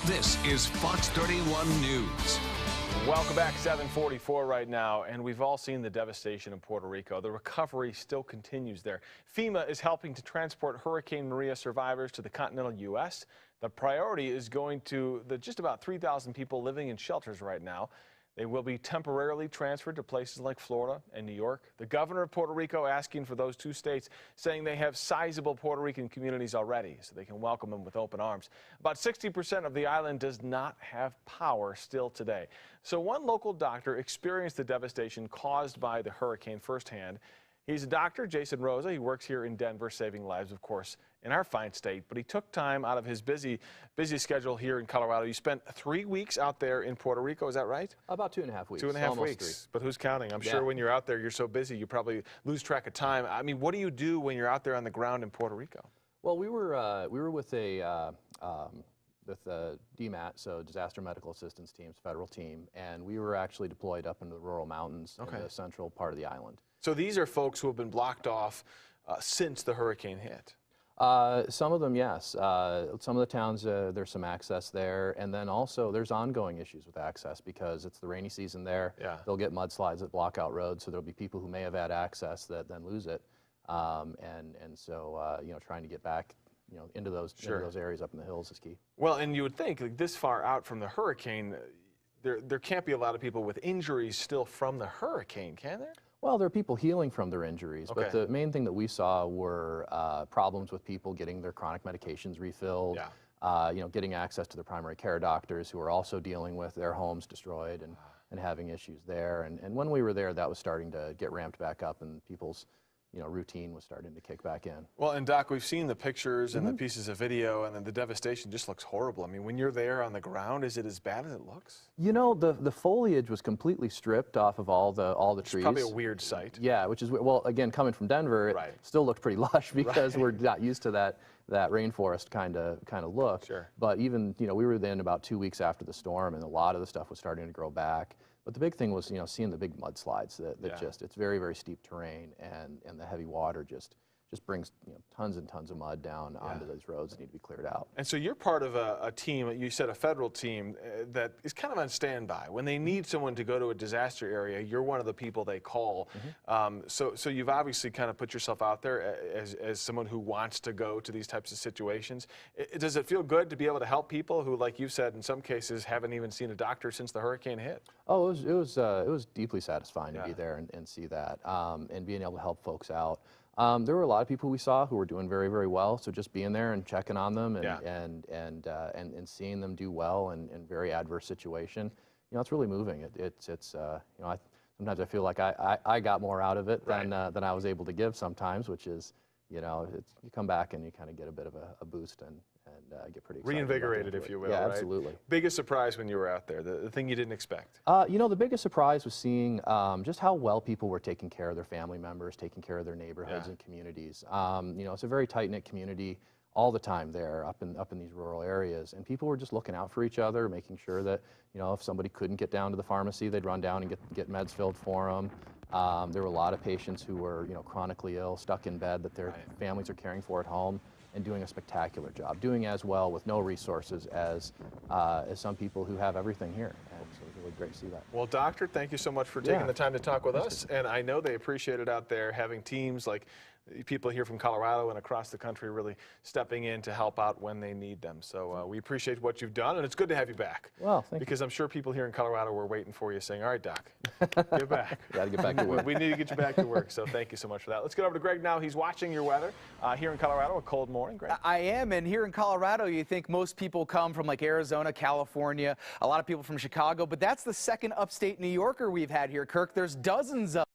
This is Fox 31 News. Welcome back, 7:44 right now, and we've all seen the devastation in Puerto Rico. The recovery still continues there. FEMA is helping to transport Hurricane Maria survivors to the continental U.S. The priority is going to the just about 3,000 people living in shelters right now. They will be temporarily transferred to places like Florida and New York. The governor of Puerto Rico asking for those two states, saying they have sizable Puerto Rican communities already, so they can welcome them with open arms. About 60% of the island does not have power still today. So one local doctor experienced the devastation caused by the hurricane firsthand. He's a doctor, Jason Rosa. He works here in Denver, saving lives, of course, in our fine state. But he took time out of his busy schedule here in Colorado. You spent 3 weeks out there in Puerto Rico, is that right? About 2.5 weeks. 2.5 weeks. But who's counting? I'm sure when you're out there, you're so busy, you probably lose track of time. I mean, what do you do when you're out there on the ground in Puerto Rico? Well, we were with DMAT, so Disaster Medical Assistance Teams, federal team, and we were actually deployed up into the rural mountains in the central part of the island. So these are folks who have been blocked off since the hurricane hit. Some of them, yes. Some of the towns, there's some access there, and then also there's ongoing issues with access because it's the rainy season there. Yeah. They'll get mudslides that block out roads, so there'll be people who may have had access that then lose it, and so you know, trying to get back, you know, into those areas up in the hills is key. Well, and you would think, like, this far out from the hurricane, there can't be a lot of people with injuries still from the hurricane, can there? Well, there are people healing from their injuries, but the main thing that we saw were problems with people getting their chronic medications refilled, you know, getting access to their primary care doctors who are also dealing with their homes destroyed and having issues there. And when we were there, that was starting to get ramped back up, and people's, you know, routine was starting to kick back in. Well, and Doc, we've seen the pictures and the pieces of video, and then the devastation just looks horrible. I mean, when you're there on the ground, is it as bad as it looks? You know, the foliage was completely stripped off of all the trees. Probably a weird sight. Yeah, which is, well, again, coming from Denver, it still looked pretty lush because we're not used to that rainforest kind of look. Sure. But even, you know, we were then about 2 weeks after the storm, and a lot of the stuff was starting to grow back. But the big thing was, you know, seeing the big mudslides that just, it's very, very steep terrain, and the heavy water just brings, you know, tons and tons of mud down onto those roads that need to be cleared out. And so you're part of a team, you said a federal team, that is kind of on standby. When they need someone to go to a disaster area, you're one of the people they call. So you've obviously kind of put yourself out there as someone who wants to go to these types of situations. Does it feel good to be able to help people who, like you said, in some cases haven't even seen a doctor since the hurricane hit? Oh, it was deeply satisfying to be there and see that, and being able to help folks out. There were a lot of people we saw who were doing very, very well. So just being there and checking on them and seeing them do well in very adverse situation, you know, it's really moving. It's you know, sometimes I feel like I got more out of it than I was able to give sometimes, which is, you know, you come back and you kind of get a bit of a boost and get pretty excited. Reinvigorated, if you will. Yeah, absolutely. Biggest surprise when you were out there, the thing you didn't expect? You know, the biggest surprise was seeing just how well people were taking care of their family members, taking care of their neighborhoods and communities. You know, it's a very tight-knit community all the time there up in these rural areas, and people were just looking out for each other, making sure that, you know, if somebody couldn't get down to the pharmacy, they'd run down and get meds filled for them. There were a lot of patients who were, you know, chronically ill, stuck in bed that their families are caring for at home, and doing a spectacular job, doing as well with no resources as some people who have everything here. And so it was really great to see that. Well, Doctor, thank you so much for taking the time to talk with us. And I know they appreciate it out there, having teams like people here from Colorado and across the country really stepping in to help out when they need them. So we appreciate what you've done, and it's good to have you back. Well, thank you. Because I'm sure people here in Colorado were waiting for you saying, all right, Doc, get back. Got to get back to work. We need to get you back to work, so thank you so much for that. Let's get over to Greg now. He's watching your weather here in Colorado, a cold morning. Greg? I am, and here in Colorado, you think most people come from like Arizona, California, a lot of people from Chicago, but that's the second upstate New Yorker we've had here, Kirk. There's dozens of